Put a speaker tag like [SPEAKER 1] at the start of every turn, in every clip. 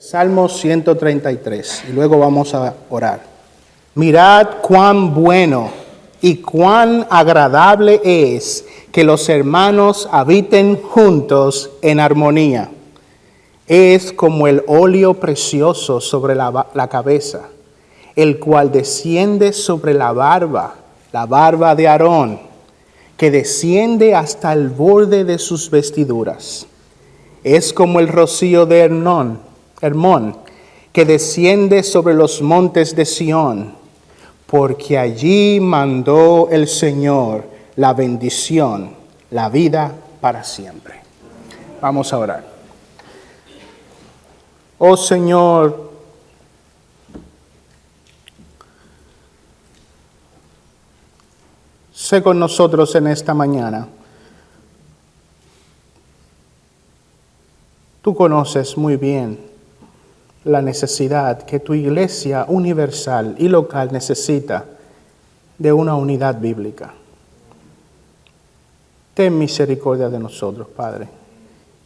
[SPEAKER 1] Salmo 133, y luego vamos a orar. Mirad cuán bueno y cuán agradable es que los hermanos habiten juntos en armonía. Es como el óleo precioso sobre la cabeza, el cual desciende sobre la barba de Aarón, que desciende hasta el borde de sus vestiduras. Es como el rocío de Hermón, que desciende sobre los montes de Sión, porque allí mandó el Señor la bendición, la vida para siempre. Vamos a orar. Oh Señor, sé con nosotros en esta mañana. Tú conoces muy bien la necesidad que tu iglesia universal y local necesita de una unidad bíblica. Ten misericordia de nosotros, Padre,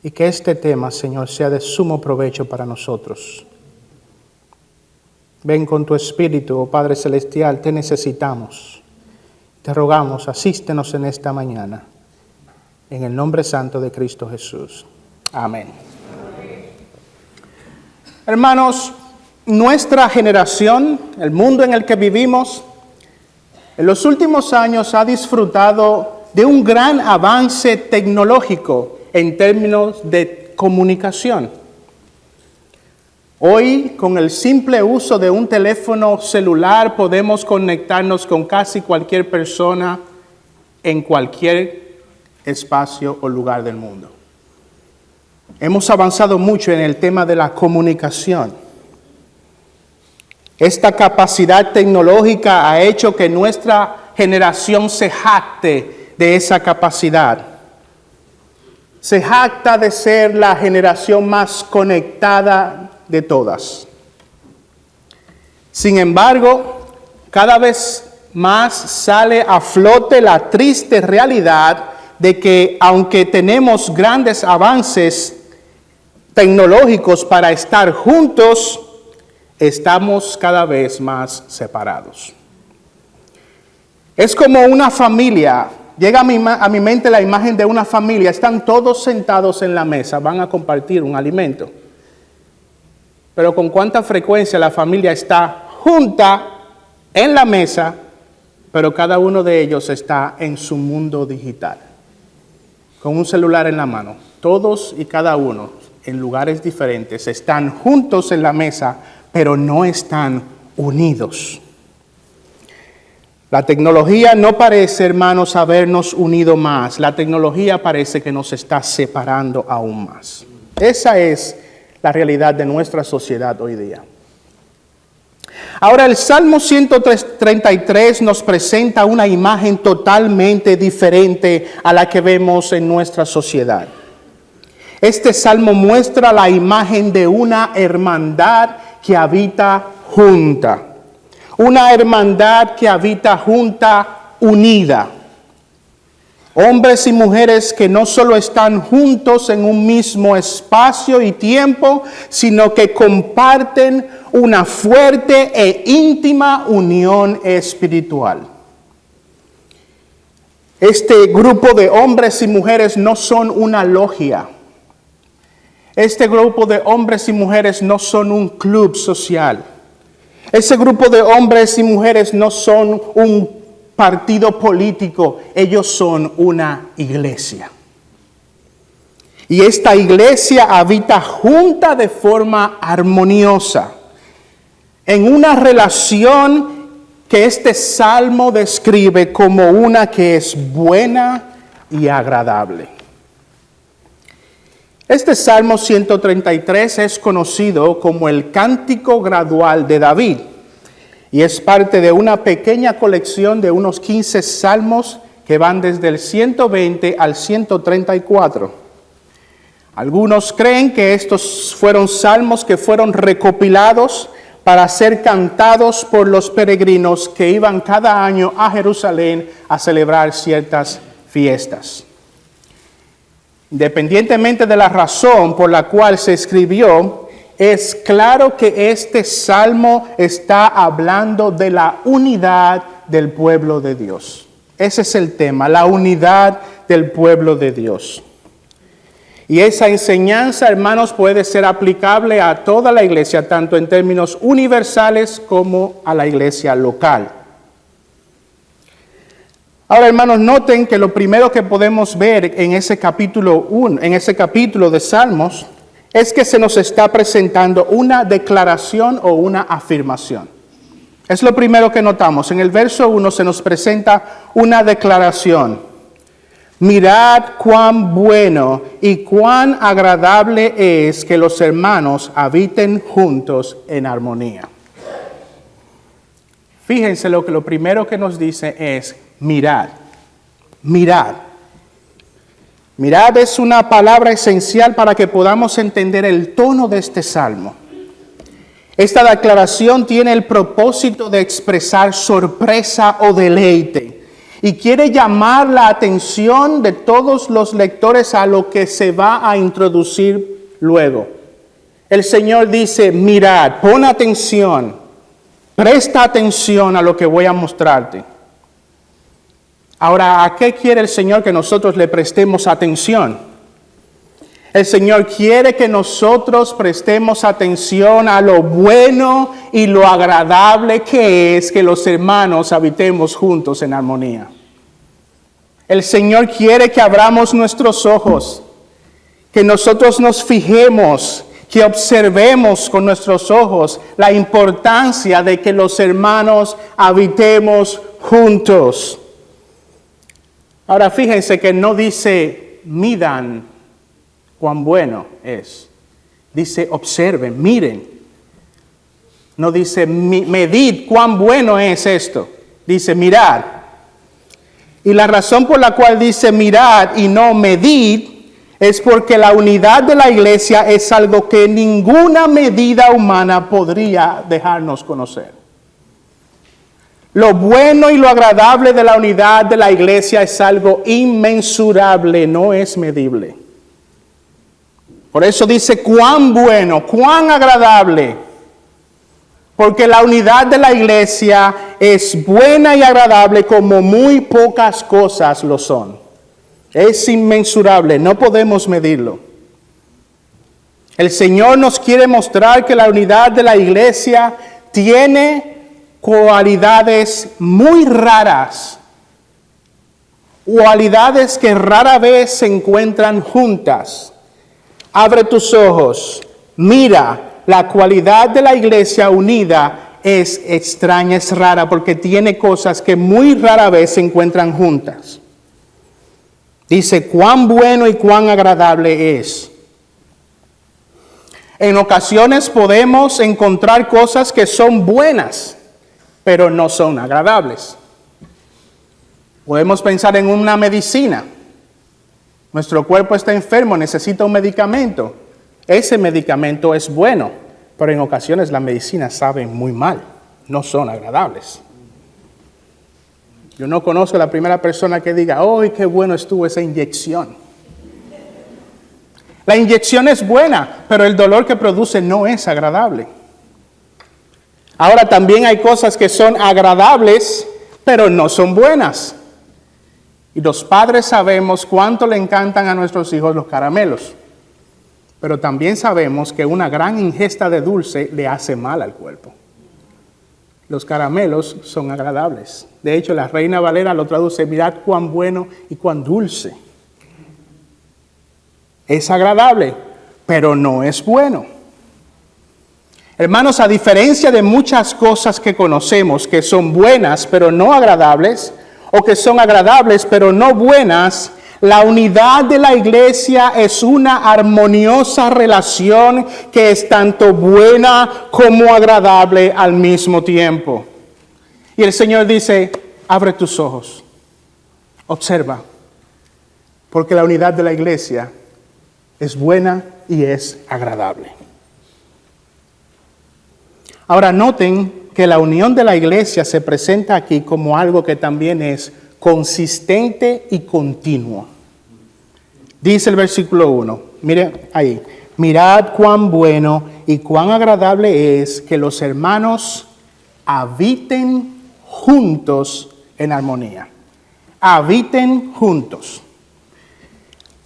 [SPEAKER 1] y que este tema, Señor, sea de sumo provecho para nosotros. Ven con tu Espíritu, oh Padre Celestial, te necesitamos. Te rogamos, asístenos en esta mañana, en el nombre santo de Cristo Jesús. Amén. Hermanos, nuestra generación, el mundo en el que vivimos, en los últimos años ha disfrutado de un gran avance tecnológico en términos de comunicación. Hoy, con el simple uso de un teléfono celular, podemos conectarnos con casi cualquier persona en cualquier espacio o lugar del mundo. Hemos avanzado mucho en el tema de la comunicación. Esta capacidad tecnológica ha hecho que nuestra generación se jacte de esa capacidad. Se jacta de ser la generación más conectada de todas. Sin embargo, cada vez más sale a flote la triste realidad de que aunque tenemos grandes avances tecnológicos para estar juntos, estamos cada vez más separados. Es como una familia. Llega a mi mente la imagen de una familia. Están todos sentados en la mesa, van a compartir un alimento. Pero con cuánta frecuencia la familia está junta en la mesa, pero cada uno de ellos está en su mundo digital, con un celular en la mano. Todos y cada uno en lugares diferentes están juntos en la mesa, pero no están unidos. La tecnología no parece, hermanos, habernos unido más. La tecnología parece que nos está separando aún más. Esa es la realidad de nuestra sociedad hoy día. Ahora, el Salmo 133 nos presenta una imagen totalmente diferente a la que vemos en nuestra sociedad. Este salmo muestra la imagen de una hermandad que habita junta. Una hermandad que habita junta, unida. Hombres y mujeres que no solo están juntos en un mismo espacio y tiempo, sino que comparten una fuerte e íntima unión espiritual. Este grupo de hombres y mujeres no son una logia. Este grupo de hombres y mujeres no son un club social. Ese grupo de hombres y mujeres no son un partido político. Ellos son una iglesia. Y esta iglesia habita junta de forma armoniosa, en una relación que este salmo describe como una que es buena y agradable. Este Salmo 133 es conocido como el Cántico Gradual de David y es parte de una pequeña colección de unos 15 salmos que van desde el 120 al 134. Algunos creen que estos fueron salmos que fueron recopilados para ser cantados por los peregrinos que iban cada año a Jerusalén a celebrar ciertas fiestas. Independientemente de la razón por la cual se escribió, es claro que este salmo está hablando de la unidad del pueblo de Dios. Ese es el tema, la unidad del pueblo de Dios. Y esa enseñanza, hermanos, puede ser aplicable a toda la iglesia, tanto en términos universales como a la iglesia local. Ahora, hermanos, noten que lo primero que podemos ver en ese capítulo de Salmos, es que se nos está presentando una declaración o una afirmación. Es lo primero que notamos. En el verso 1 se nos presenta una declaración. Mirad cuán bueno y cuán agradable es que los hermanos habiten juntos en armonía. Fíjense lo primero que nos dice es mirad, mirad. Mirad es una palabra esencial para que podamos entender el tono de este salmo. Esta declaración tiene el propósito de expresar sorpresa o deleite y quiere llamar la atención de todos los lectores a lo que se va a introducir luego. El Señor dice, mirad, pon atención, presta atención a lo que voy a mostrarte. Ahora, ¿a qué quiere el Señor que nosotros le prestemos atención? El Señor quiere que nosotros prestemos atención a lo bueno y lo agradable que es que los hermanos habitemos juntos en armonía. El Señor quiere que abramos nuestros ojos, que nosotros nos fijemos, que observemos con nuestros ojos la importancia de que los hermanos habitemos juntos. Ahora fíjense que no dice midan cuán bueno es. Dice observen, miren. No dice medid cuán bueno es esto. Dice mirad. Y la razón por la cual dice mirad y no medid es porque la unidad de la iglesia es algo que ninguna medida humana podría dejarnos conocer. Lo bueno y lo agradable de la unidad de la iglesia es algo inmensurable, no es medible. Por eso dice cuán bueno, cuán agradable. Porque la unidad de la iglesia es buena y agradable como muy pocas cosas lo son. Es inmensurable, no podemos medirlo. El Señor nos quiere mostrar que la unidad de la iglesia tiene cualidades muy raras, cualidades que rara vez se encuentran juntas. Abre tus ojos, mira, la cualidad de la iglesia unida es extraña, es rara, porque tiene cosas que muy rara vez se encuentran juntas. Dice, cuán bueno y cuán agradable es. En ocasiones podemos encontrar cosas que son buenas, pero no son agradables. Podemos pensar en una medicina. Nuestro cuerpo está enfermo, necesita un medicamento. Ese medicamento es bueno, pero en ocasiones las medicinas saben muy mal, no son agradables. Yo no conozco a la primera persona que diga, ¡ay, qué bueno estuvo esa inyección! La inyección es buena, pero el dolor que produce no es agradable. Ahora también hay cosas que son agradables, pero no son buenas. Y los padres sabemos cuánto le encantan a nuestros hijos los caramelos. Pero también sabemos que una gran ingesta de dulce le hace mal al cuerpo. Los caramelos son agradables. De hecho, la Reina Valera lo traduce, mirad cuán bueno y cuán dulce. Es agradable, pero no es bueno. Hermanos, a diferencia de muchas cosas que conocemos que son buenas pero no agradables, o que son agradables pero no buenas, la unidad de la iglesia es una armoniosa relación que es tanto buena como agradable al mismo tiempo. Y el Señor dice, abre tus ojos, observa, porque la unidad de la iglesia es buena y es agradable. Ahora noten que la unión de la iglesia se presenta aquí como algo que también es consistente y continuo. Dice el versículo 1, mire ahí, mirad cuán bueno y cuán agradable es que los hermanos habiten juntos en armonía. Habiten juntos.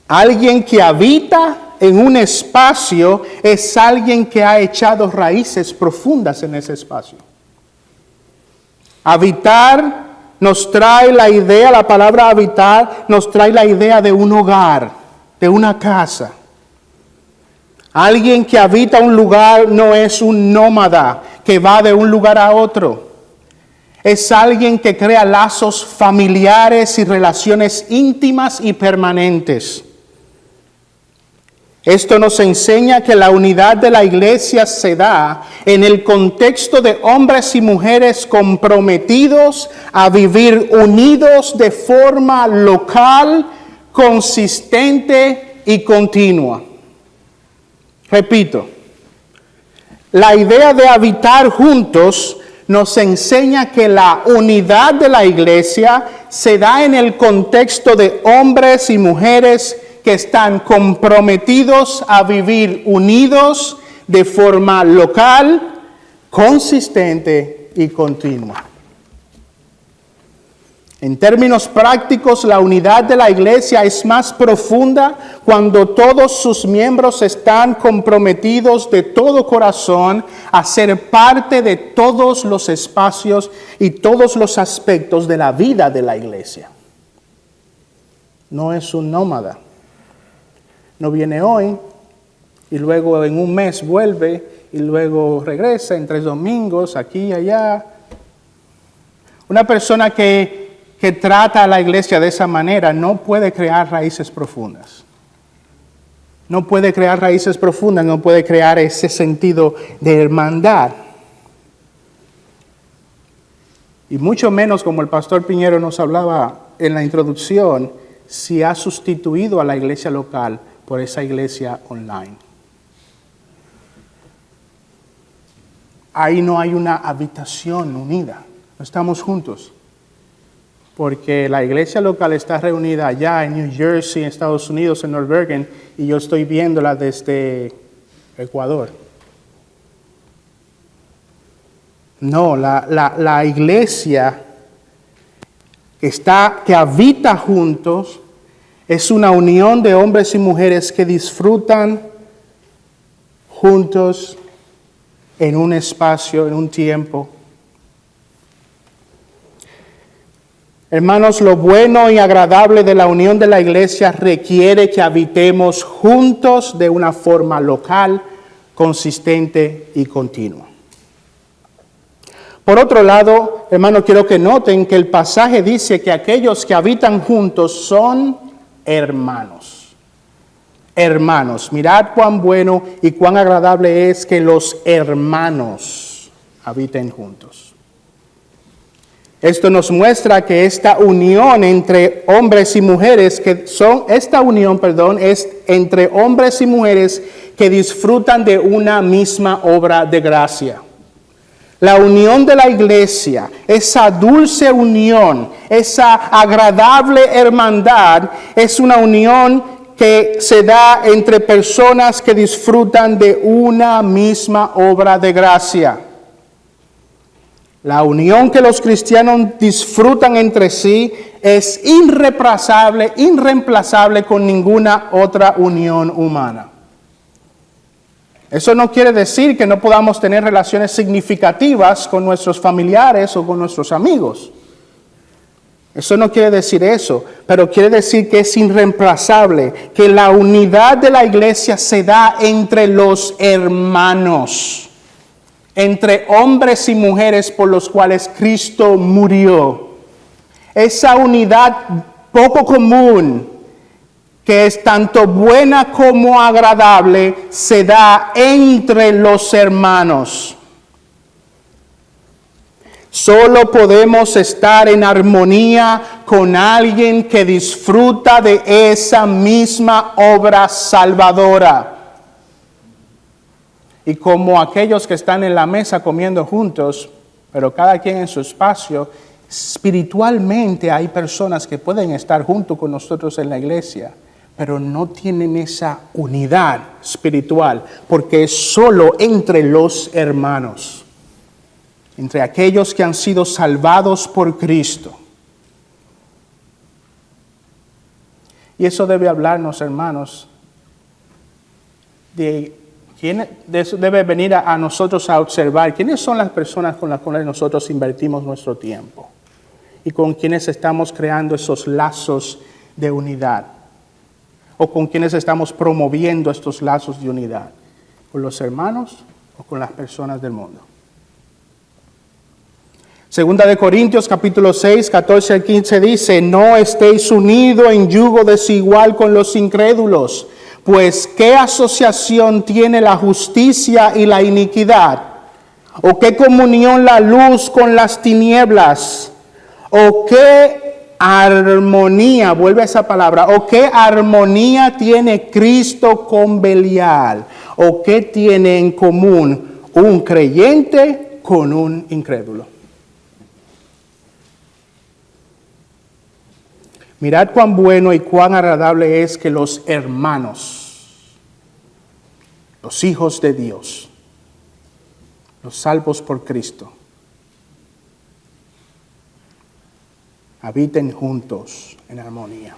[SPEAKER 1] Alguien que habita en un espacio es alguien que ha echado raíces profundas en ese espacio. Habitar nos trae la idea, la palabra habitar nos trae la idea de un hogar, de una casa. Alguien que habita un lugar no es un nómada que va de un lugar a otro. Es alguien que crea lazos familiares y relaciones íntimas y permanentes. Esto nos enseña que la unidad de la iglesia se da en el contexto de hombres y mujeres comprometidos a vivir unidos de forma local, consistente y continua. Repito, la idea de habitar juntos nos enseña que la unidad de la iglesia se da en el contexto de hombres y mujeres que están comprometidos a vivir unidos de forma local, consistente y continua. En términos prácticos, la unidad de la iglesia es más profunda cuando todos sus miembros están comprometidos de todo corazón a ser parte de todos los espacios y todos los aspectos de la vida de la iglesia. No es un nómada. No viene hoy y luego en un mes vuelve y luego regresa en 3 domingos aquí y allá. Una persona que trata a la iglesia de esa manera no puede crear raíces profundas. No puede crear raíces profundas, no puede crear ese sentido de hermandad. Y mucho menos, como el pastor Piñero nos hablaba en la introducción, si ha sustituido a la iglesia local por esa iglesia online. Ahí no hay una habitación unida, no estamos juntos. Porque la iglesia local está reunida allá en New Jersey, en Estados Unidos, en North Bergen, y yo estoy viéndola desde Ecuador. No, la iglesia que habita juntos es una unión de hombres y mujeres que disfrutan juntos en un espacio, en un tiempo. Hermanos, lo bueno y agradable de la unión de la iglesia requiere que habitemos juntos de una forma local, consistente y continua. Por otro lado, hermanos, quiero que noten que el pasaje dice que aquellos que habitan juntos son hermanos. Hermanos, mirad cuán bueno y cuán agradable es que los hermanos habiten juntos. Esto nos muestra que esta unión entre hombres y mujeres, es entre hombres y mujeres que disfrutan de una misma obra de gracia. La unión de la iglesia, esa dulce unión, esa agradable hermandad, es una unión que se da entre personas que disfrutan de una misma obra de gracia. La unión que los cristianos disfrutan entre sí es irreemplazable con ninguna otra unión humana. Eso no quiere decir que no podamos tener relaciones significativas con nuestros familiares o con nuestros amigos. Eso no quiere decir eso, pero quiere decir que es irreemplazable, que la unidad de la iglesia se da entre los hermanos, entre hombres y mujeres por los cuales Cristo murió. Esa unidad poco común, que es tanto buena como agradable, se da entre los hermanos. Solo podemos estar en armonía con alguien que disfruta de esa misma obra salvadora. Y como aquellos que están en la mesa comiendo juntos, pero cada quien en su espacio, espiritualmente hay personas que pueden estar junto con nosotros en la iglesia, pero no tienen esa unidad espiritual, porque es solo entre los hermanos, entre aquellos que han sido salvados por Cristo. Y eso debe hablarnos, hermanos, de eso debe venir a nosotros a observar quiénes son las personas con las cuales nosotros invertimos nuestro tiempo y con quienes estamos creando esos lazos de unidad, o con quienes estamos promoviendo estos lazos de unidad, con los hermanos o con las personas del mundo. Segunda de Corintios capítulo 6, 14 al 15 dice: no estéis unidos en yugo desigual con los incrédulos, pues ¿qué asociación tiene la justicia y la iniquidad? ¿O qué comunión la luz con las tinieblas? ¿O qué armonía, vuelve a esa palabra, o qué armonía tiene Cristo con Belial? ¿O qué tiene en común un creyente con un incrédulo? Mirad cuán bueno y cuán agradable es que los hermanos, los hijos de Dios, los salvos por Cristo, habiten juntos en armonía.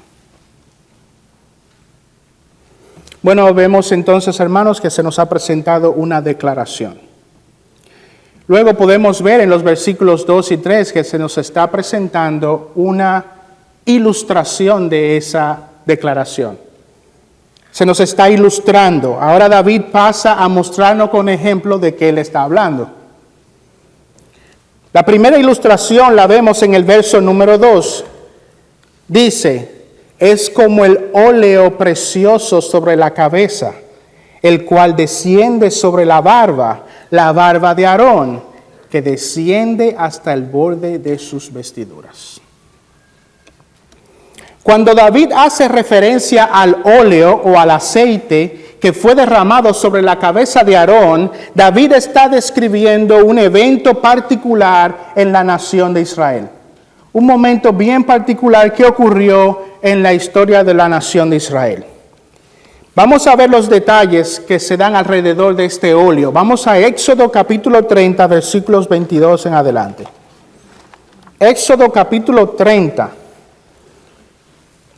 [SPEAKER 1] Bueno, vemos entonces, hermanos, que se nos ha presentado una declaración. Luego podemos ver en los versículos 2 y 3 que se nos está presentando una ilustración de esa declaración. Se nos está ilustrando. Ahora David pasa a mostrarnos con ejemplo de qué él está hablando. La primera ilustración la vemos en el verso número 2. Dice: es como el óleo precioso sobre la cabeza, el cual desciende sobre la barba de Aarón, que desciende hasta el borde de sus vestiduras. Cuando David hace referencia al óleo o al aceite que fue derramado sobre la cabeza de Aarón, David está describiendo un evento particular en la nación de Israel. Un momento bien particular que ocurrió en la historia de la nación de Israel. Vamos a ver los detalles que se dan alrededor de este óleo. Vamos a Éxodo capítulo 30, versículos 22 en adelante. Éxodo capítulo 30.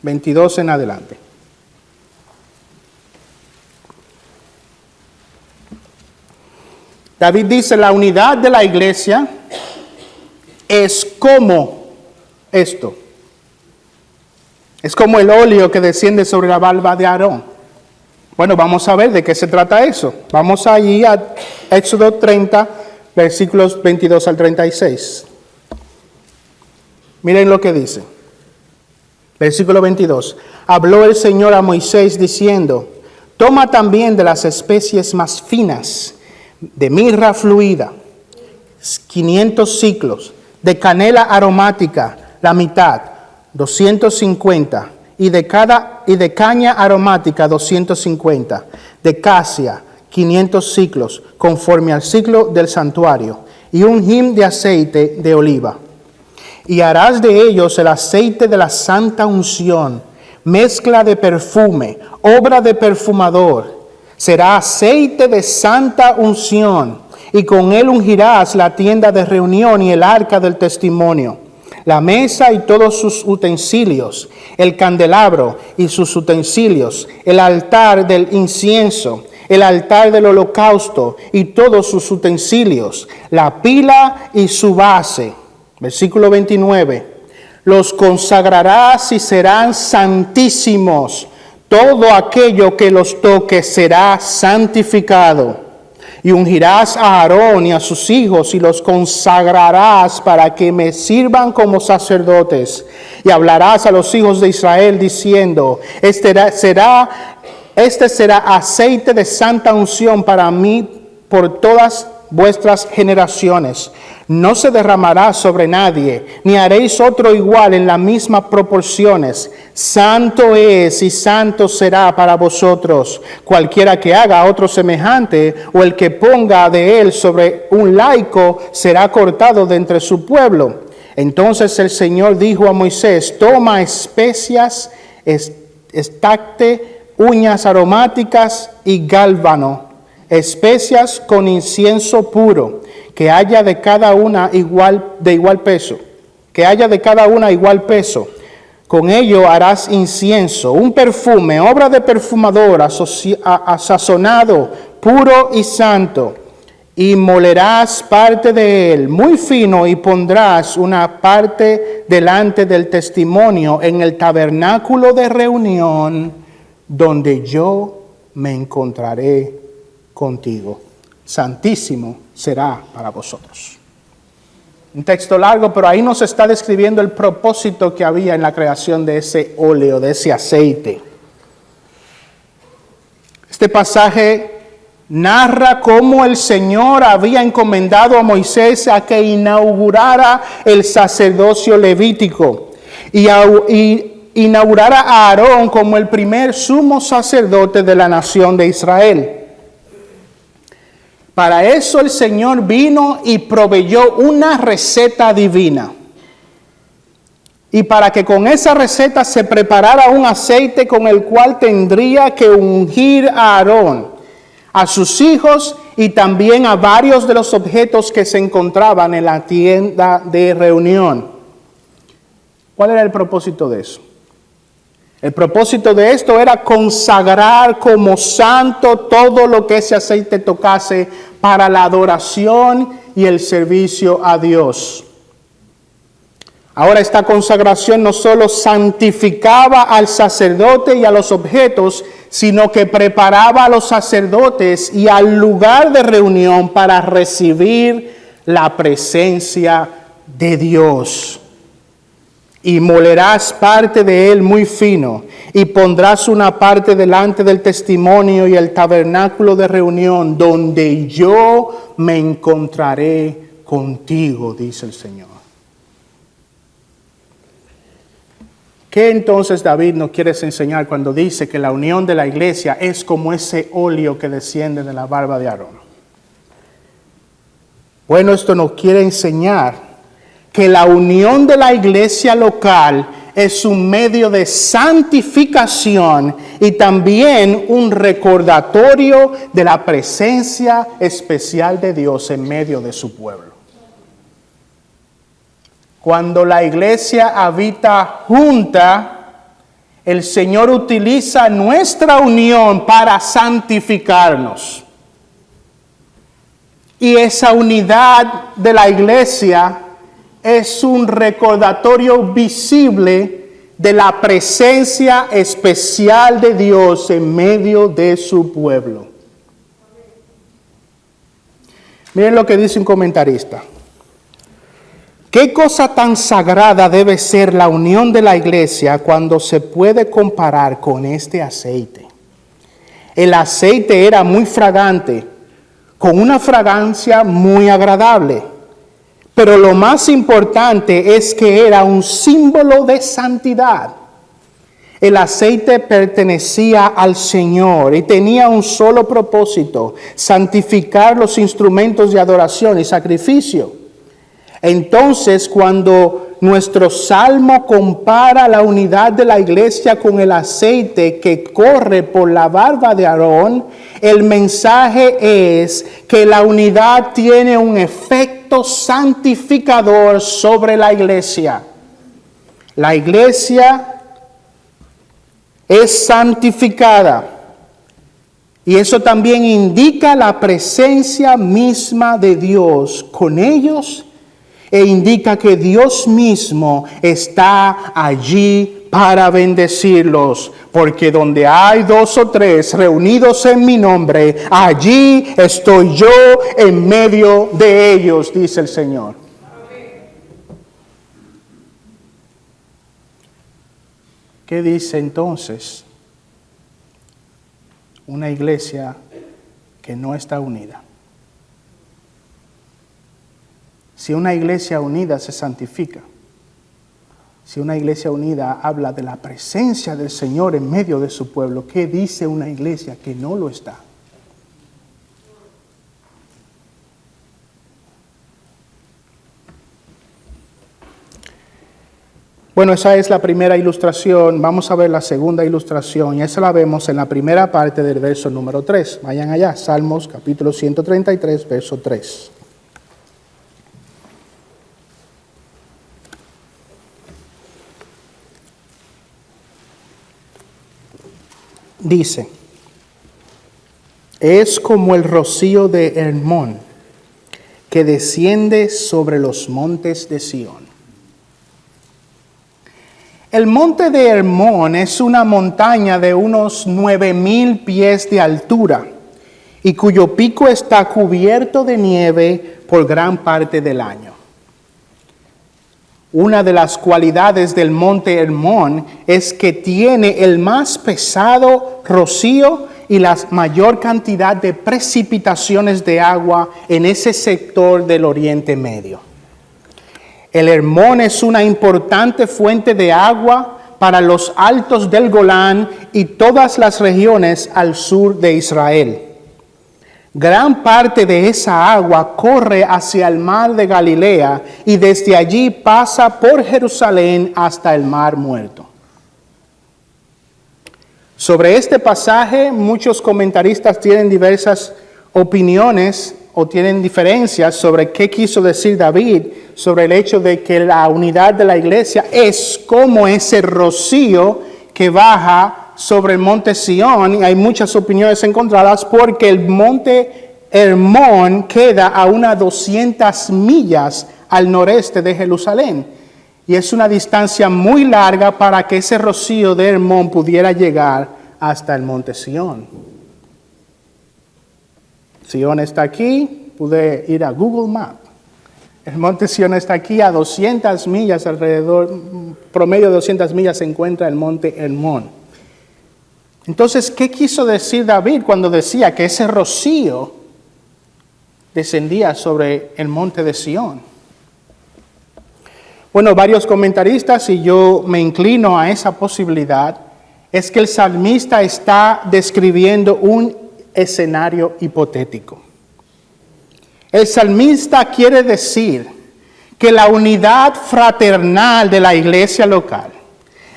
[SPEAKER 1] 22 en adelante. David dice: la unidad de la iglesia es como esto. Es como el óleo que desciende sobre la barba de Aarón. Bueno, vamos a ver de qué se trata eso. Vamos allí a Éxodo 30, versículos 22 al 36. Miren lo que dice. Versículo 22. Habló el Señor a Moisés diciendo: toma también de las especies más finas, de mirra fluida, 500 siclos, de canela aromática, la mitad, 250, y de caña aromática, 250, de casia, 500 siclos, conforme al ciclo del santuario, y un hin de aceite de oliva. Y harás de ellos el aceite de la santa unción, mezcla de perfume, obra de perfumador. Será aceite de santa unción, y con él ungirás la tienda de reunión y el arca del testimonio, la mesa y todos sus utensilios, el candelabro y sus utensilios, el altar del incienso, el altar del holocausto y todos sus utensilios, la pila y su base. Versículo 29. Los consagrarás y serán santísimos. Todo aquello que los toque será santificado. Y ungirás a Aarón y a sus hijos y los consagrarás para que me sirvan como sacerdotes. Y hablarás a los hijos de Israel diciendo: este será aceite de santa unción para mí por todas vuestras generaciones. No se derramará sobre nadie, ni haréis otro igual en las mismas proporciones. Santo es y santo será para vosotros. Cualquiera que haga otro semejante, o el que ponga de él sobre un laico, será cortado de entre su pueblo. Entonces el Señor dijo a Moisés: toma especias estacte, uñas aromáticas y gálbano, especias con incienso puro, que haya de cada una igual peso. Con ello harás incienso, un perfume, obra de perfumador, sazonado, puro y santo. Y molerás parte de él muy fino y pondrás una parte delante del testimonio en el tabernáculo de reunión, donde yo me encontraré contigo. Santísimo será para vosotros. Un texto largo, pero ahí nos está describiendo el propósito que había en la creación de ese óleo, de ese aceite. Este pasaje narra cómo el Señor había encomendado a Moisés a que inaugurara el sacerdocio levítico y inaugurara a Aarón como el primer sumo sacerdote de la nación de Israel. Para eso el Señor vino y proveyó una receta divina. Y para que con esa receta se preparara un aceite con el cual tendría que ungir a Aarón, a sus hijos y también a varios de los objetos que se encontraban en la tienda de reunión. ¿Cuál era el propósito de eso? El propósito de esto era consagrar como santo todo lo que ese aceite tocase para la adoración y el servicio a Dios. Ahora esta consagración no solo santificaba al sacerdote y a los objetos, sino que preparaba a los sacerdotes y al lugar de reunión para recibir la presencia de Dios. Y molerás parte de él muy fino, y pondrás una parte delante del testimonio y el tabernáculo de reunión, donde yo me encontraré contigo, dice el Señor. ¿Qué entonces David nos quiere enseñar cuando dice que la unión de la iglesia es como ese óleo que desciende de la barba de Aarón? Bueno, esto nos quiere enseñar que la unión de la iglesia local es un medio de santificación y también un recordatorio de la presencia especial de Dios en medio de su pueblo. Cuando la iglesia habita junta, el Señor utiliza nuestra unión para santificarnos. Y esa unidad de la iglesia es un recordatorio visible de la presencia especial de Dios en medio de su pueblo. Miren lo que dice un comentarista. ¿Qué cosa tan sagrada debe ser la unión de la iglesia cuando se puede comparar con este aceite? El aceite era muy fragante, con una fragancia muy agradable. Pero lo más importante es que era un símbolo de santidad. El aceite pertenecía al Señor y tenía un solo propósito: santificar los instrumentos de adoración y sacrificio. Entonces, cuando nuestro salmo compara la unidad de la iglesia con el aceite que corre por la barba de Aarón, el mensaje es que la unidad tiene un efecto santificador sobre la iglesia. La iglesia es santificada. Y eso también indica la presencia misma de Dios con ellos, e indica que Dios mismo está allí para bendecirlos, porque donde hay 2 o 3 reunidos en mi nombre, allí estoy yo en medio de ellos, dice el Señor. ¿Qué dice entonces una iglesia que no está unida? Si una iglesia unida se santifica, si una iglesia unida habla de la presencia del Señor en medio de su pueblo, ¿qué dice una iglesia que no lo está? Bueno, esa es la primera ilustración. Vamos a ver la segunda ilustración y esa la vemos en la primera parte del verso número 3. Vayan allá, Salmos capítulo 133, verso 3. Dice, es como el rocío de Hermón que desciende sobre los montes de Sión. El monte de Hermón es una montaña de unos 9,000 pies de altura y cuyo pico está cubierto de nieve por gran parte del año. Una de las cualidades del monte Hermón es que tiene el más pesado rocío y la mayor cantidad de precipitaciones de agua en ese sector del Oriente Medio. El Hermón es una importante fuente de agua para los altos del Golán y todas las regiones al sur de Israel. Gran parte de esa agua corre hacia el mar de Galilea y desde allí pasa por Jerusalén hasta el mar Muerto. Sobre este pasaje, muchos comentaristas tienen diversas opiniones o tienen diferencias sobre qué quiso decir David sobre el hecho de que la unidad de la iglesia es como ese rocío que baja sobre el monte Sión. Y hay muchas opiniones encontradas porque el monte Hermón queda a unas 200 millas al noreste de Jerusalén. Y es una distancia muy larga para que ese rocío de Hermón pudiera llegar hasta el monte Sión. Sión está aquí, pude ir a Google Maps. El monte Sión está aquí a 200 millas alrededor, promedio de 200 millas se encuentra el monte Hermón. Entonces, ¿qué quiso decir David cuando decía que ese rocío descendía sobre el monte de Sión? Bueno, varios comentaristas, y yo me inclino a esa posibilidad, es que el salmista está describiendo un escenario hipotético. El salmista quiere decir que la unidad fraternal de la iglesia local,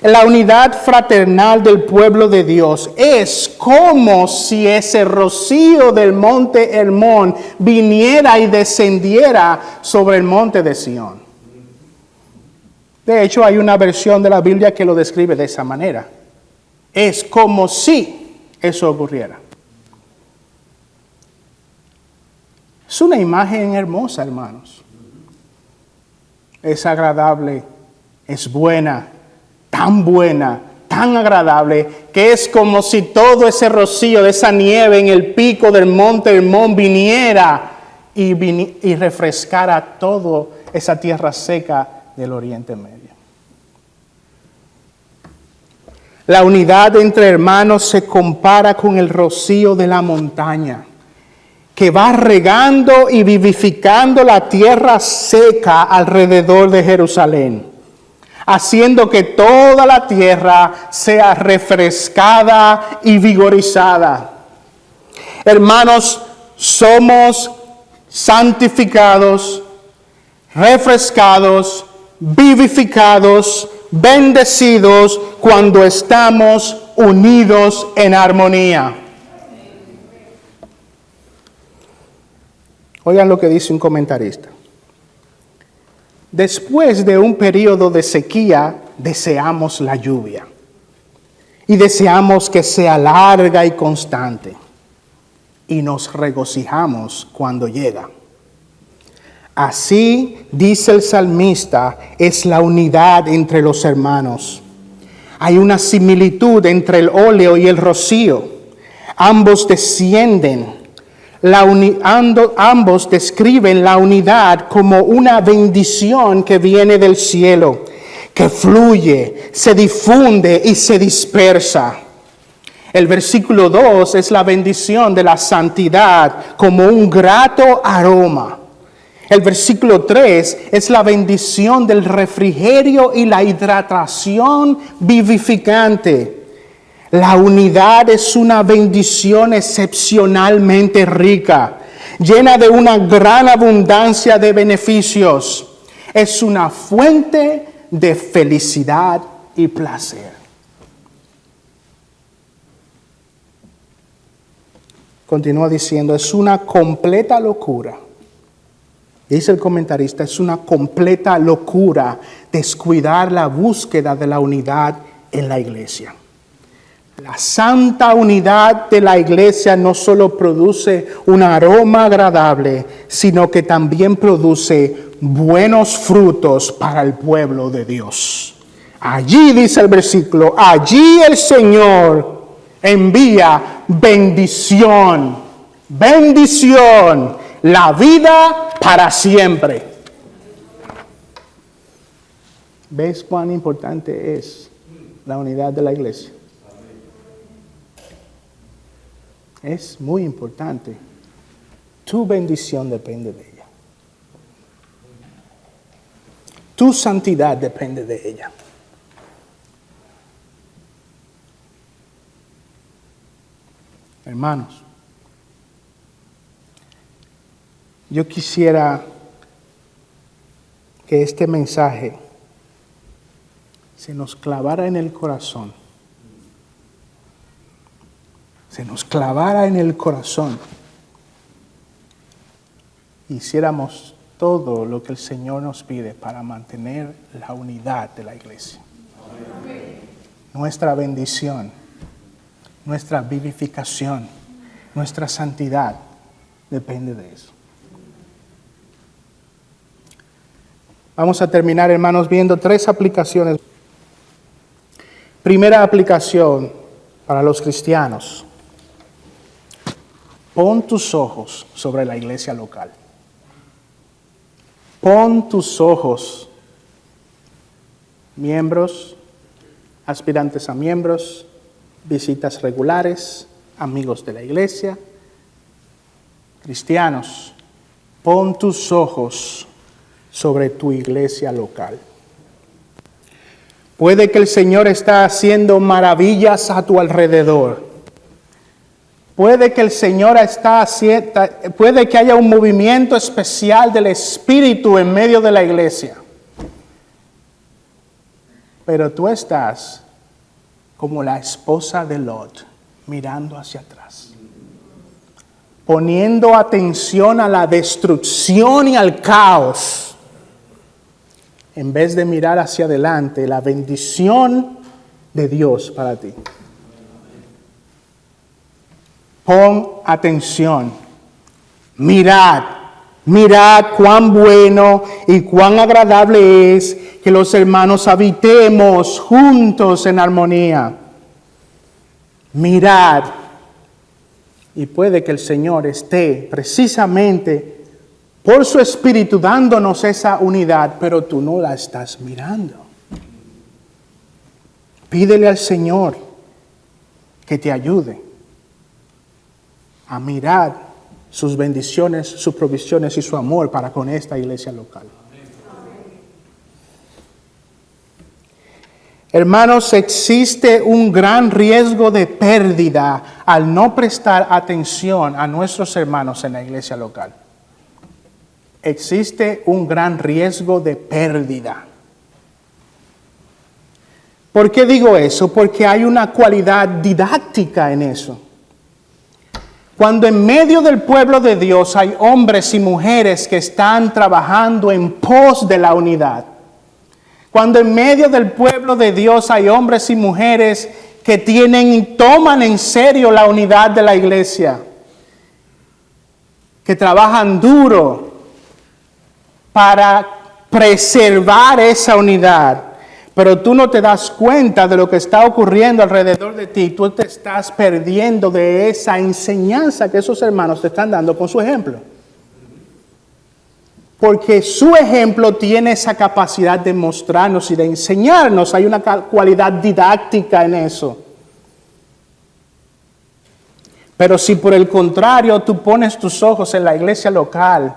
[SPEAKER 1] la unidad fraternal del pueblo de Dios, es como si ese rocío del monte Hermón viniera y descendiera sobre el monte de Sión. De hecho, hay una versión de la Biblia que lo describe de esa manera. Es como si eso ocurriera. Es una imagen hermosa, hermanos. Es agradable, es buena, tan agradable, que es como si todo ese rocío de esa nieve en el pico del monte Hermón viniera y refrescara toda esa tierra seca del Oriente Medio. La unidad entre hermanos se compara con el rocío de la montaña, que va regando y vivificando la tierra seca alrededor de Jerusalén, haciendo que toda la tierra sea refrescada y vigorizada. Hermanos, somos santificados, refrescados, vivificados, bendecidos cuando estamos unidos en armonía. Oigan lo que dice un comentarista. Después de un periodo de sequía, deseamos la lluvia. Y deseamos que sea larga y constante. Y nos regocijamos cuando llega. Así, dice el salmista, es la unidad entre los hermanos. Hay una similitud entre el óleo y el rocío. Ambos descienden. Ambos describen la unidad como una bendición que viene del cielo, que fluye, se difunde y se dispersa. El versículo 2 es la bendición de la santidad como un grato aroma. El versículo 3 es la bendición del refrigerio y la hidratación vivificante. La unidad es una bendición excepcionalmente rica, llena de una gran abundancia de beneficios. Es una fuente de felicidad y placer. Continúa diciendo, es una completa locura. Dice el comentarista, es una completa locura descuidar la búsqueda de la unidad en la iglesia. La santa unidad de la iglesia no solo produce un aroma agradable, sino que también produce buenos frutos para el pueblo de Dios. Allí, dice el versículo, allí el Señor envía bendición, bendición, la vida para siempre. ¿Ves cuán importante es la unidad de la iglesia? Es muy importante. Tu bendición depende de ella. Tu santidad depende de ella. Hermanos, yo quisiera que este mensaje se nos clavara en el corazón. Se nos clavara en el corazón. Hiciéramos todo lo que el Señor nos pide para mantener la unidad de la iglesia. Amén. Nuestra bendición, nuestra vivificación, nuestra santidad depende de eso. Vamos a terminar, hermanos, viendo 3 aplicaciones. Primera aplicación para los cristianos. Pon tus ojos sobre la iglesia local. Pon tus ojos, miembros, aspirantes a miembros, visitas regulares, amigos de la iglesia, cristianos, pon tus ojos sobre tu iglesia local. Puede que el Señor está haciendo maravillas a tu alrededor. Puede que el Señor está haciendo, puede que haya un movimiento especial del Espíritu en medio de la iglesia. Pero tú estás como la esposa de Lot, mirando hacia atrás, poniendo atención a la destrucción y al caos, en vez de mirar hacia adelante la bendición de Dios para ti. Pon atención, mirad cuán bueno y cuán agradable es que los hermanos habitemos juntos en armonía. Mirad, y puede que el Señor esté precisamente por su Espíritu dándonos esa unidad, pero tú no la estás mirando. Pídele al Señor que te ayude a mirar sus bendiciones, sus provisiones y su amor para con esta iglesia local. Hermanos, existe un gran riesgo de pérdida al no prestar atención a nuestros hermanos en la iglesia local. Existe un gran riesgo de pérdida. ¿Por qué digo eso? Porque hay una cualidad didáctica en eso. Cuando en medio del pueblo de Dios hay hombres y mujeres que están trabajando en pos de la unidad, cuando en medio del pueblo de Dios hay hombres y mujeres que tienen y toman en serio la unidad de la iglesia, que trabajan duro para preservar esa unidad, pero tú no te das cuenta de lo que está ocurriendo alrededor de ti, tú te estás perdiendo de esa enseñanza que esos hermanos te están dando con su ejemplo. Porque su ejemplo tiene esa capacidad de mostrarnos y de enseñarnos. Hay una cualidad didáctica en eso. Pero si por el contrario tú pones tus ojos en la iglesia local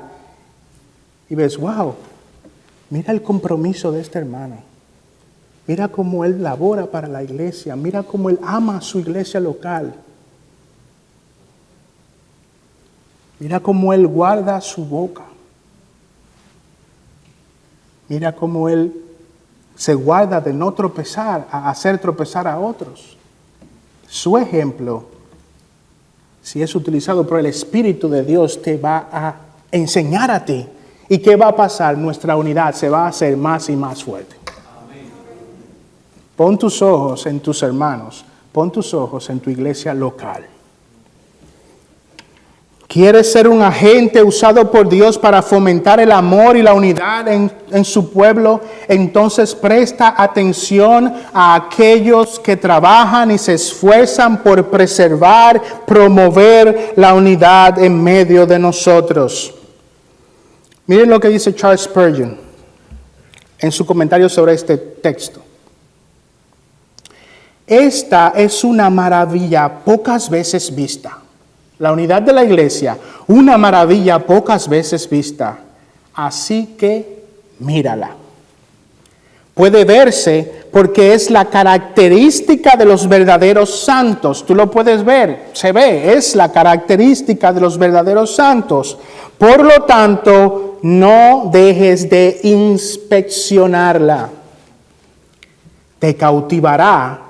[SPEAKER 1] y ves, wow, mira el compromiso de este hermano. Mira cómo él labora para la iglesia. Mira cómo él ama a su iglesia local. Mira cómo él guarda su boca. Mira cómo él se guarda de no tropezar, a hacer tropezar a otros. Su ejemplo, si es utilizado por el Espíritu de Dios, te va a enseñar a ti. ¿Y qué va a pasar? Nuestra unidad se va a hacer más y más fuerte. Amén. Pon tus ojos en tus hermanos, pon tus ojos en tu iglesia local. ¿Quieres ser un agente usado por Dios para fomentar el amor y la unidad en su pueblo? Entonces presta atención a aquellos que trabajan y se esfuerzan por preservar, promover la unidad en medio de nosotros. Miren lo que dice Charles Spurgeon en su comentario sobre este texto. Esta es una maravilla pocas veces vista. La unidad de la iglesia, una maravilla pocas veces vista. Así que mírala. Puede verse porque es la característica de los verdaderos santos. Tú lo puedes ver, se ve, es la característica de los verdaderos santos. Por lo tanto, no dejes de inspeccionarla. Te cautivará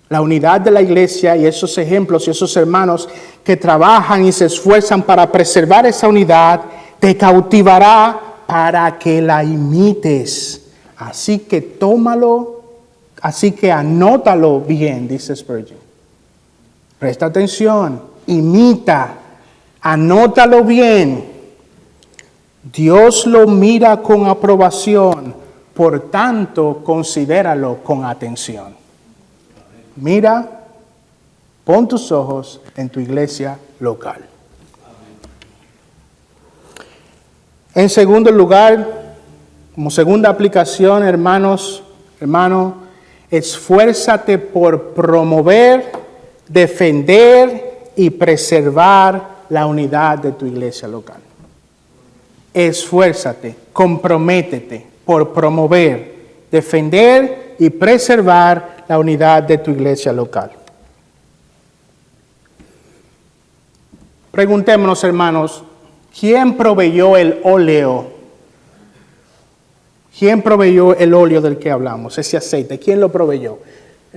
[SPEAKER 1] la unidad de la iglesia y esos ejemplos y esos hermanos que trabajan y se esfuerzan para preservar esa unidad, te cautivará para que la imites. Así que tómalo, así que anótalo bien, dice Spurgeon. Presta atención, imita, anótalo bien. Dios lo mira con aprobación, por tanto, considéralo con atención. Mira, pon tus ojos en tu iglesia local. En segundo lugar, como segunda aplicación, hermano, esfuérzate por promover, defender y preservar la unidad de tu iglesia local. Esfuérzate, comprométete por promover, defender y preservar la unidad de tu iglesia local. Preguntémonos, hermanos, ¿quién proveyó el óleo? ¿Quién proveyó el óleo del que hablamos? Ese aceite, ¿quién lo proveyó?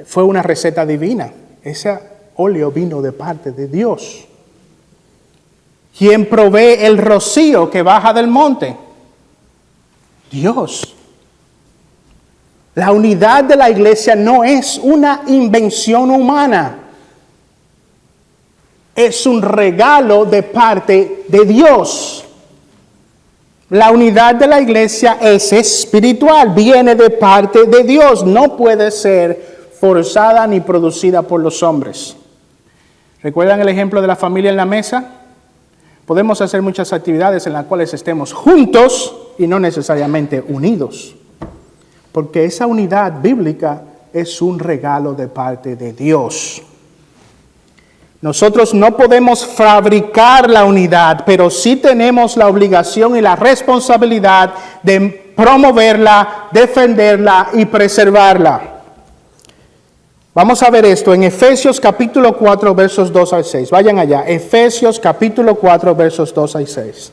[SPEAKER 1] Fue una receta divina. Ese óleo vino de parte de Dios. ¿Quién provee el rocío que baja del monte? Dios. La unidad de la iglesia no es una invención humana. Es un regalo de parte de Dios. La unidad de la iglesia es espiritual, viene de parte de Dios. No puede ser forzada ni producida por los hombres. ¿Recuerdan el ejemplo de la familia en la mesa? Podemos hacer muchas actividades en las cuales estemos juntos y no necesariamente unidos. Porque esa unidad bíblica es un regalo de parte de Dios. Nosotros no podemos fabricar la unidad, pero sí tenemos la obligación y la responsabilidad de promoverla, defenderla y preservarla. Vamos a ver esto en Efesios capítulo 4, versos 2 al 6. Vayan allá, Efesios capítulo 4, versos 2 al 6.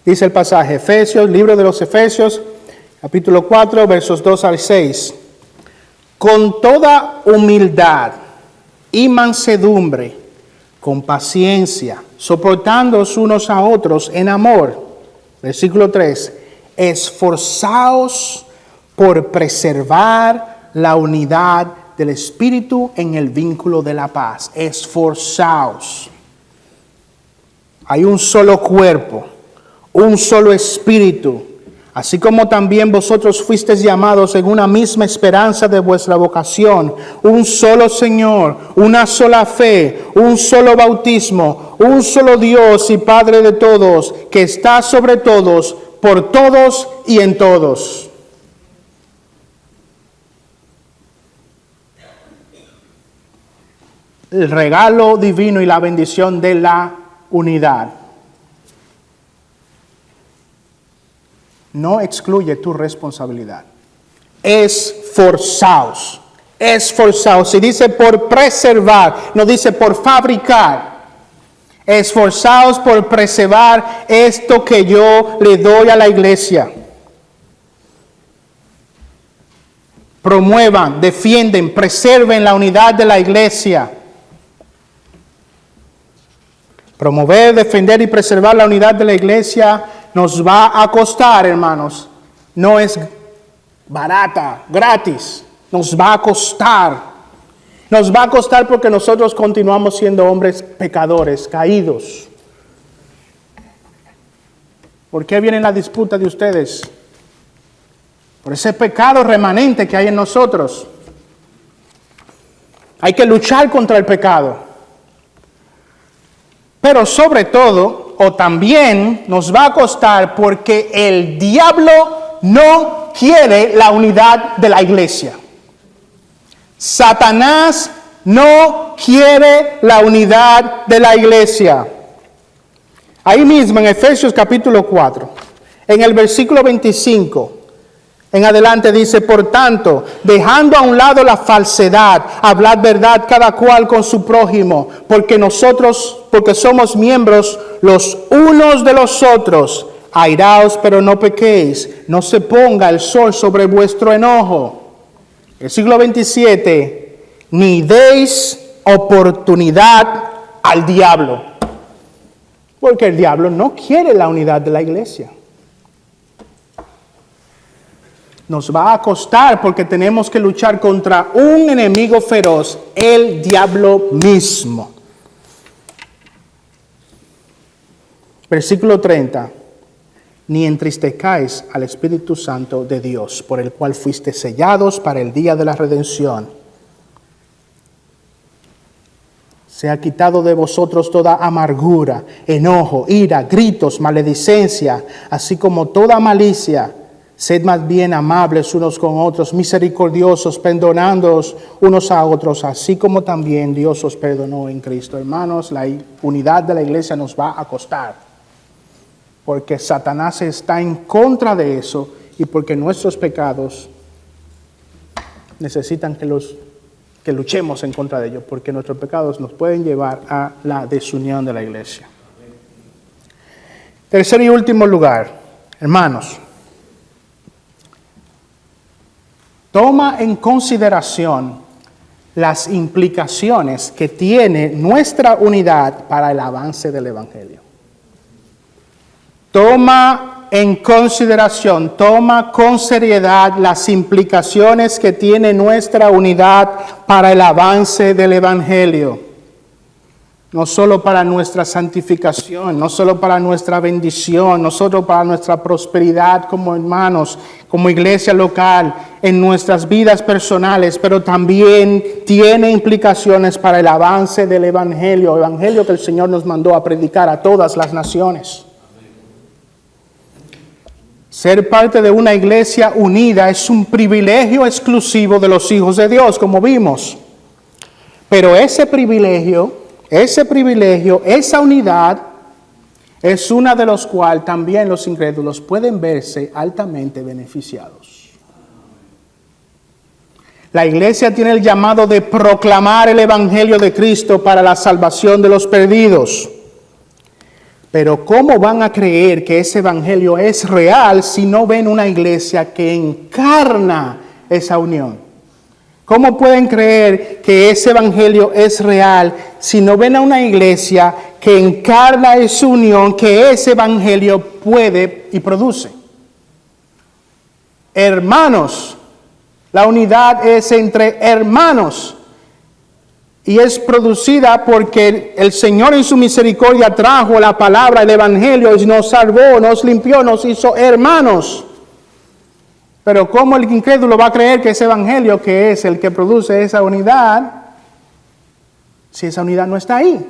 [SPEAKER 1] Dice el pasaje, Efesios, libro de los Efesios, capítulo 4, versos 2 al 6. Con toda humildad y mansedumbre, con paciencia, soportándoos unos a otros en amor. Versículo 3. Esforzaos por preservar la unidad del Espíritu en el vínculo de la paz. Esforzaos. Hay un solo cuerpo, un solo espíritu, así como también vosotros fuisteis llamados en una misma esperanza de vuestra vocación, un solo Señor, una sola fe, un solo bautismo, un solo Dios y Padre de todos, que está sobre todos, por todos y en todos. El regalo divino y la bendición de la unidad no excluye tu responsabilidad. Esforzaos. Esforzaos. Se dice por preservar, no dice por fabricar. Esforzaos por preservar esto que yo le doy a la iglesia. Promuevan, defienden, preserven la unidad de la iglesia. Promover, defender y preservar la unidad de la iglesia nos va a costar, hermanos. No es barata, gratis. Nos va a costar. Nos va a costar porque nosotros continuamos siendo hombres pecadores, caídos. ¿Por qué viene la disputa de ustedes? Por ese pecado remanente que hay en nosotros. Hay que luchar contra el pecado. Pero sobre todo, o también nos va a costar porque el diablo no quiere la unidad de la iglesia. Satanás no quiere la unidad de la iglesia. Ahí mismo en Efesios capítulo 4, en el versículo 25, en adelante dice, por tanto, dejando a un lado la falsedad, hablad verdad cada cual con su prójimo, porque somos miembros los unos de los otros. Airaos, pero no pequéis, no se ponga el sol sobre vuestro enojo. Versículo 27, ni deis oportunidad al diablo, porque el diablo no quiere la unidad de la iglesia. Nos va a costar porque tenemos que luchar contra un enemigo feroz, el diablo mismo. Versículo 30. Ni entristezcáis al Espíritu Santo de Dios, por el cual fuiste sellados para el día de la redención. Sea quitado de vosotros toda amargura, enojo, ira, gritos, maledicencia, así como toda malicia. Sed más bien amables unos con otros, misericordiosos, perdonándoos unos a otros, así como también Dios os perdonó en Cristo. Hermanos, la unidad de la iglesia nos va a costar, porque Satanás está en contra de eso y porque nuestros pecados necesitan que luchemos en contra de ellos, porque nuestros pecados nos pueden llevar a la desunión de la iglesia. Tercer y último lugar, hermanos, toma en consideración las implicaciones que tiene nuestra unidad para el avance del Evangelio. Toma en consideración, toma con seriedad las implicaciones que tiene nuestra unidad para el avance del Evangelio. No solo para nuestra santificación, no solo para nuestra bendición, no solo para nuestra prosperidad como hermanos, como iglesia local, en nuestras vidas personales, pero también tiene implicaciones para el avance del Evangelio que el Señor nos mandó a predicar a todas las naciones. Ser parte de una iglesia unida es un privilegio exclusivo de los hijos de Dios, como vimos. Pero ese privilegio, esa unidad, es una de los cuales también los incrédulos pueden verse altamente beneficiados. La iglesia tiene el llamado de proclamar el Evangelio de Cristo para la salvación de los perdidos. Pero ¿cómo van a creer que ese Evangelio es real si no ven una iglesia que encarna esa unión? ¿Cómo pueden creer que ese Evangelio es real si no ven a una iglesia que encarna esa unión que ese Evangelio puede y produce? Hermanos, la unidad es entre hermanos y es producida porque el Señor en su misericordia trajo la palabra, el Evangelio, y nos salvó, nos limpió, nos hizo hermanos. Pero ¿cómo el incrédulo va a creer que ese Evangelio, que es el que produce esa unidad, si esa unidad no está ahí?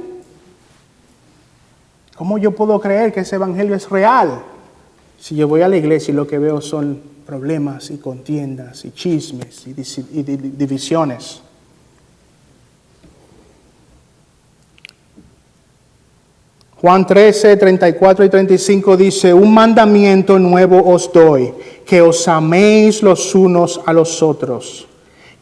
[SPEAKER 1] ¿Cómo yo puedo creer que ese Evangelio es real si yo voy a la iglesia y lo que veo son problemas y contiendas y chismes y divisiones? Juan 13, 34 y 35 dice, un mandamiento nuevo os doy, que os améis los unos a los otros,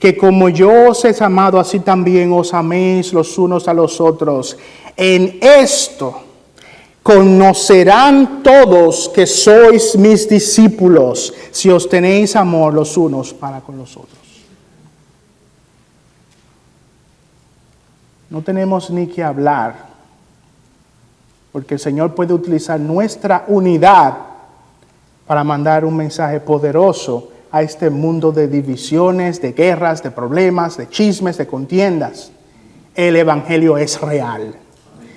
[SPEAKER 1] que como yo os he amado, así también os améis los unos a los otros. En esto conocerán todos que sois mis discípulos, si os tenéis amor los unos para con los otros. No tenemos ni que hablar, porque el Señor puede utilizar nuestra unidad para mandar un mensaje poderoso a este mundo de divisiones, de guerras, de problemas, de chismes, de contiendas. El Evangelio es real.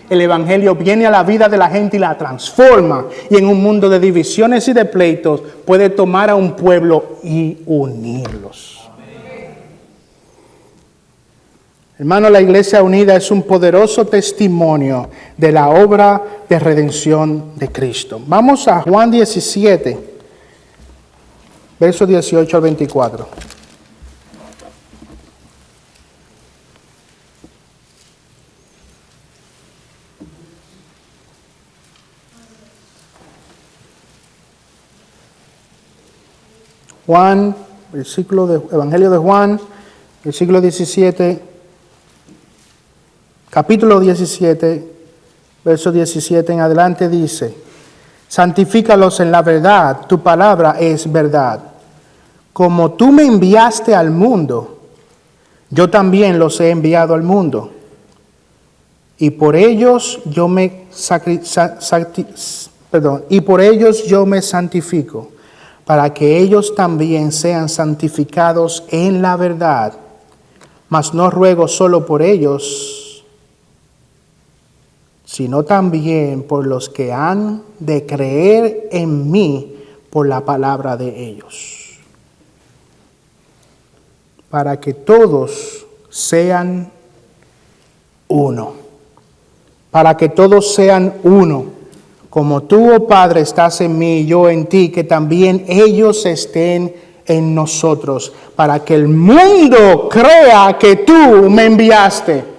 [SPEAKER 1] El Evangelio viene a la vida de la gente y la transforma. Y en un mundo de divisiones y de pleitos puede tomar a un pueblo y unirlos. Hermano, la Iglesia Unida es un poderoso testimonio de la obra de redención de Cristo. Vamos a Juan 17, versos 18 al 24. Juan, Evangelio de Juan, versículo 17. Capítulo 17, verso 17 en adelante dice: santifícalos en la verdad, tu palabra es verdad. Como tú me enviaste al mundo, yo también los he enviado al mundo. Y por ellos yo me santifico, para que ellos también sean santificados en la verdad. Mas no ruego solo por ellos, sino también por los que han de creer en mí por la palabra de ellos, para que todos sean uno, para que todos sean uno, como tú, oh Padre, estás en mí y yo en ti, que también ellos estén en nosotros, para que el mundo crea que tú me enviaste.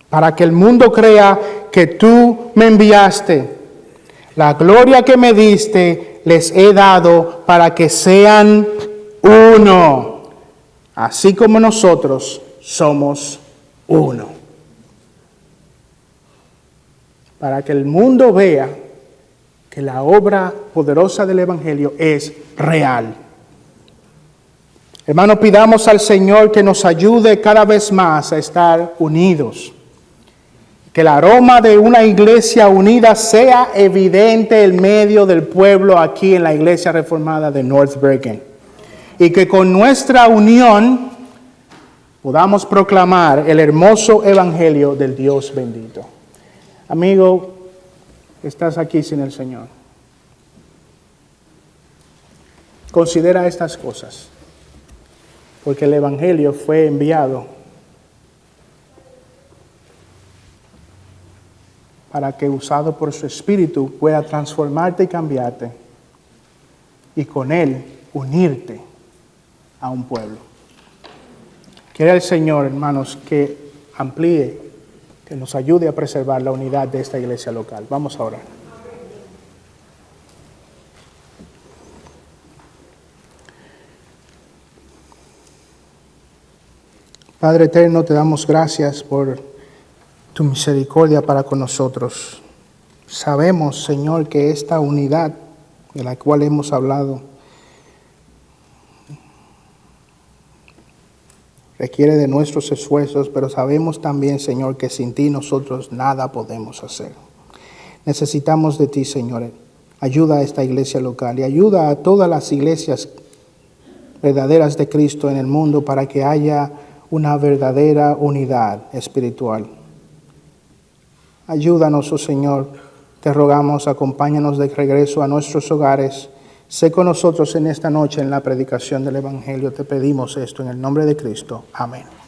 [SPEAKER 1] Para que el mundo crea que tú me enviaste. La gloria que me diste les he dado para que sean uno, así como nosotros somos uno. Para que el mundo vea que la obra poderosa del Evangelio es real. Hermanos, pidamos al Señor que nos ayude cada vez más a estar unidos. Que el aroma de una iglesia unida sea evidente en medio del pueblo aquí en la iglesia reformada de North Bergen. Y que con nuestra unión podamos proclamar el hermoso evangelio del Dios bendito. Amigo, estás aquí sin el Señor. Considera estas cosas, porque el evangelio fue enviado para que, usado por su Espíritu, pueda transformarte y cambiarte, y con Él unirte a un pueblo. Quiere el Señor, hermanos, que amplíe, que nos ayude a preservar la unidad de esta iglesia local. Vamos a orar. Padre eterno, te damos gracias por tu misericordia para con nosotros. Sabemos, Señor, que esta unidad de la cual hemos hablado requiere de nuestros esfuerzos, pero sabemos también, Señor, que sin ti nosotros nada podemos hacer. Necesitamos de ti, Señor. Ayuda a esta iglesia local y ayuda a todas las iglesias verdaderas de Cristo en el mundo para que haya una verdadera unidad espiritual. Ayúdanos, oh Señor, te rogamos, acompáñanos de regreso a nuestros hogares. Sé con nosotros en esta noche en la predicación del Evangelio. Te pedimos esto en el nombre de Cristo. Amén.